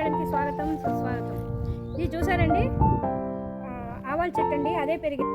గార్డెన్కి స్వాగతం సుస్వాగతం. ఇది చూసారండి ఆవాల చెట్టు అండి, అదే పెరిగి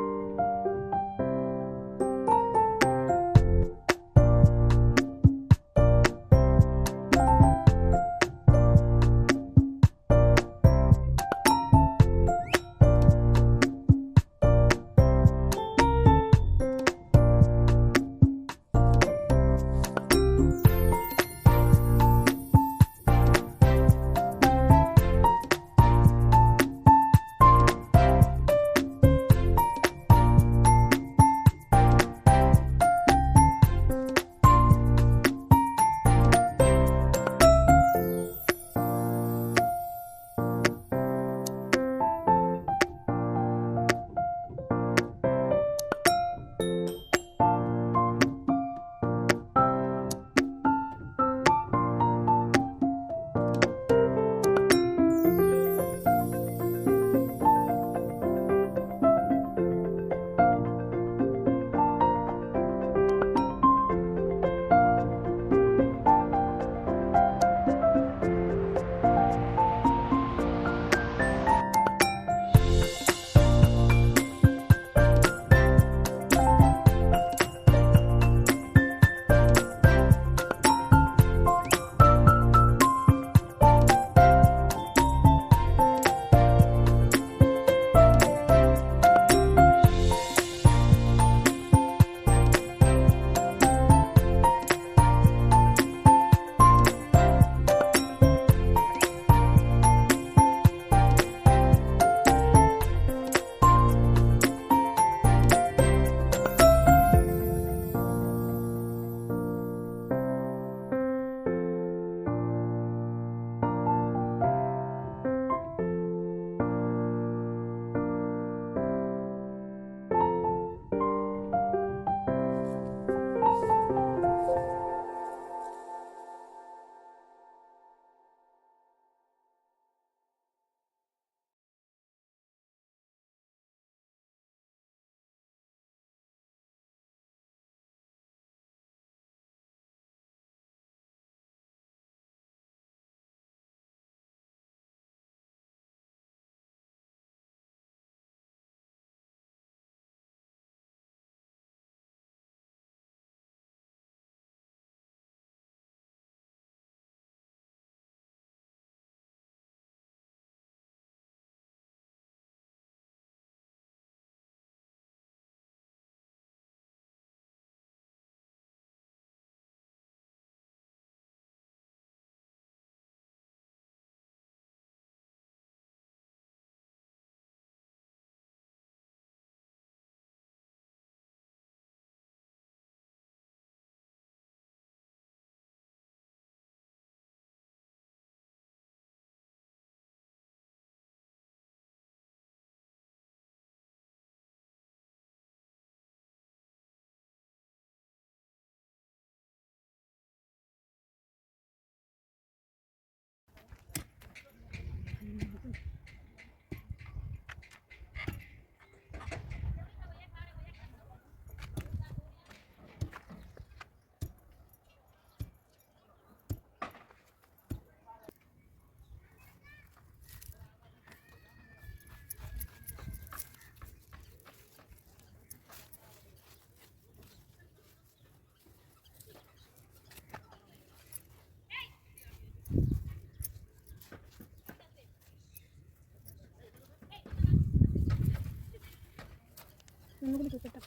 చూపెట్టారు.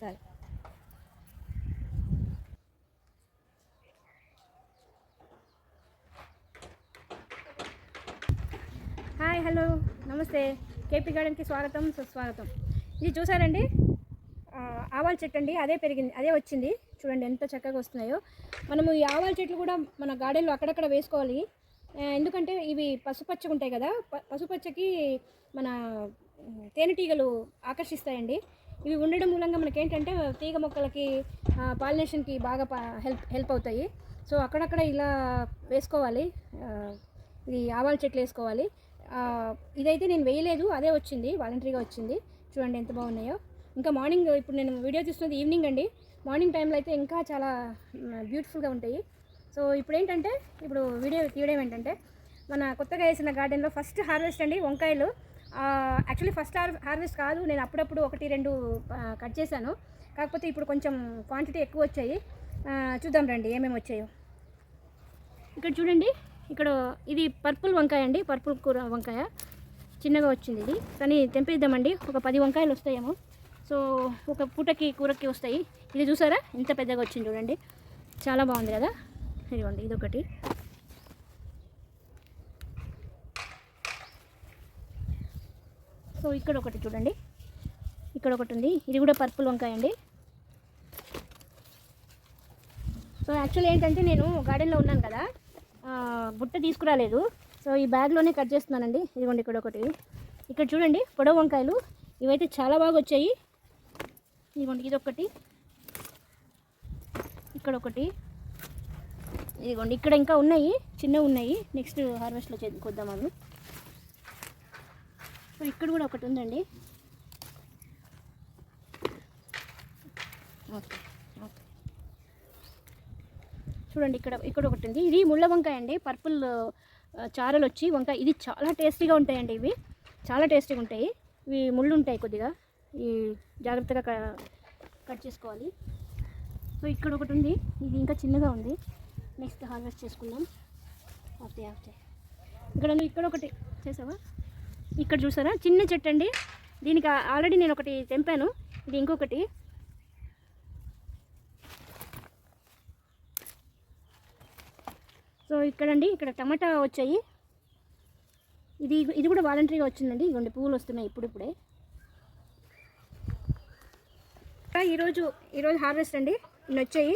సరే. హాయ్, హలో, నమస్తే. కేపీ గార్డెన్కి స్వాగతం, సుస్వాగతం. ఇది చూసారండి, ఆవాల చెట్టు అండి. అదే పెరిగింది, అదే వచ్చింది. చూడండి ఎంత చక్కగా వస్తున్నాయో. మనము ఈ ఆవాల చెట్లు కూడా మన గార్డెన్లో అక్కడక్కడ వేసుకోవాలి. ఎందుకంటే ఇవి పసుపచ్చగా ఉంటాయి కదా, పసుపచ్చకి మన తేనెటీగలు ఆకర్షిస్తాయండి. ఇవి ఉండడం మూలంగా మనకేంటంటే తీగ మొక్కలకి పాలినేషన్కి బాగా హెల్ప్ అవుతాయి. సో అక్కడక్కడ ఇలా వేసుకోవాలి. ఇది ఆవాల చెట్లు వేసుకోవాలి. ఇదైతే నేను వేయలేదు, అదే వచ్చింది, వాలంటరీగా వచ్చింది. చూడండి ఎంత బాగున్నాయో. ఇంకా మార్నింగ్, ఇప్పుడు నేను వీడియో తీస్తున్నది ఈవినింగ్ అండి. మార్నింగ్ టైంలో అయితే ఇంకా చాలా బ్యూటిఫుల్గా ఉంటాయి. సో ఇప్పుడు ఏంటంటే, ఇప్పుడు వీడియో తీయడం ఏంటంటే, మన కొత్తగా వేసిన గార్డెన్లో ఫస్ట్ హార్వెస్ట్ అండి వంకాయలు. యాక్చువల్లీ ఫస్ట్ హార్వెస్ట్ కాదు, నేను అప్పుడప్పుడు 1-2 కట్ చేశాను. కాకపోతే ఇప్పుడు కొంచెం క్వాంటిటీ ఎక్కువ వచ్చాయి. చూద్దాం రండి ఏమేమి వచ్చాయో. ఇక్కడ చూడండి, ఇక్కడ ఇది పర్పుల్ వంకాయ అండి, పర్పుల్ కూర వంకాయ. చిన్నగా వచ్చింది ఇది, కానీ తెంపేద్దామండి. ఒక 10 వంకాయలు వస్తాయేమో. సో ఒక పూటకి కూరకి వస్తాయి. ఇది చూసారా ఎంత పెద్దగా వచ్చింది చూడండి, చాలా బాగుంది కదా. ఇదిగోండి ఇదొకటి. సో ఇక్కడ ఒకటి చూడండి, ఇక్కడ ఒకటి ఉంది. ఇది కూడా పర్పుల్ వంకాయ అండి. సో యాక్చువల్లీ ఏంటంటే, నేను గార్డెన్లో ఉన్నాను కదా, బుట్ట తీసుకురాలేదు. సో ఈ బ్యాగ్లోనే కట్ చేస్తున్నానండి. ఇదిగోండి ఇక్కడ ఒకటి. ఇక్కడ చూడండి పొడవు వంకాయలు, ఇవైతే చాలా బాగా వచ్చాయి. ఇదిగోండి ఇదొకటి, ఇక్కడ ఒకటి. ఇదిగోండి ఇక్కడ ఇంకా ఉన్నాయి, చిన్నవి ఉన్నాయి. నెక్స్ట్ హార్వెస్ట్లో కొద్దాం అవి. సో ఇక్కడ కూడా ఒకటి ఉందండి. ఓకే ఓకే, చూడండి ఇక్కడ ఒకటి ఉంది. ఇది ముళ్ళ వంకాయ అండి, పర్పుల్ చారలు వచ్చి వంకాయ. ఇది చాలా టేస్టీగా ఉంటాయండి, ఇవి చాలా టేస్టీగా ఉంటాయి. ఇవి ముళ్ళు ఉంటాయి కొద్దిగా, ఈ జాగ్రత్తగా కట్ చేసుకోవాలి. సో ఇక్కడ ఒకటి ఉంది, ఇది ఇంకా చిన్నగా ఉంది. నెక్స్ట్ హార్వెస్ట్ చేసుకుందాం. ఓకే ఓకే, ఇక్కడ ఒకటి చేసావా. ఇక్కడ చూసారా చిన్న చెట్టు అండి, దీనికి ఆల్రెడీ నేను ఒకటి తెంపాను. ఇది ఇంకొకటి. సో ఇక్కడండి, ఇక్కడ టమాటా వచ్చాయి. ఇది కూడా వాలంటరీగా వచ్చిందండి. ఇదిగోండి పువ్వులు వస్తున్నాయి ఇప్పుడిప్పుడే. ఈరోజు హార్వెస్ట్ అండి, ఇన్ని వచ్చాయి.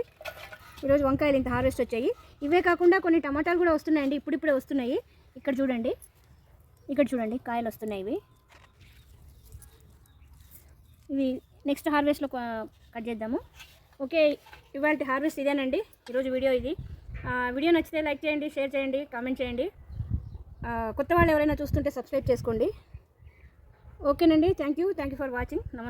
ఈరోజు వంకాయలు ఇంత హార్వెస్ట్ వచ్చాయి. ఇవే కాకుండా కొన్ని టమాటాలు కూడా వస్తున్నాయండి, ఇప్పుడిప్పుడే వస్తున్నాయి. ఇక్కడ చూడండి కాయలు వస్తున్నాయి. ఇవి నెక్స్ట్ హార్వెస్ట్లో కట్ చేద్దాము. ఓకే, ఇవాళ హార్వెస్ట్ ఇదేనండి, ఈరోజు వీడియో ఇది. వీడియో నచ్చితే లైక్ చేయండి, షేర్ చేయండి, కామెంట్ చేయండి. కొత్త వాళ్ళు ఎవరైనా చూస్తుంటే సబ్స్క్రైబ్ చేసుకోండి. ఓకేనండి, థ్యాంక్ యూ ఫర్ వాచింగ్. నమస్తే.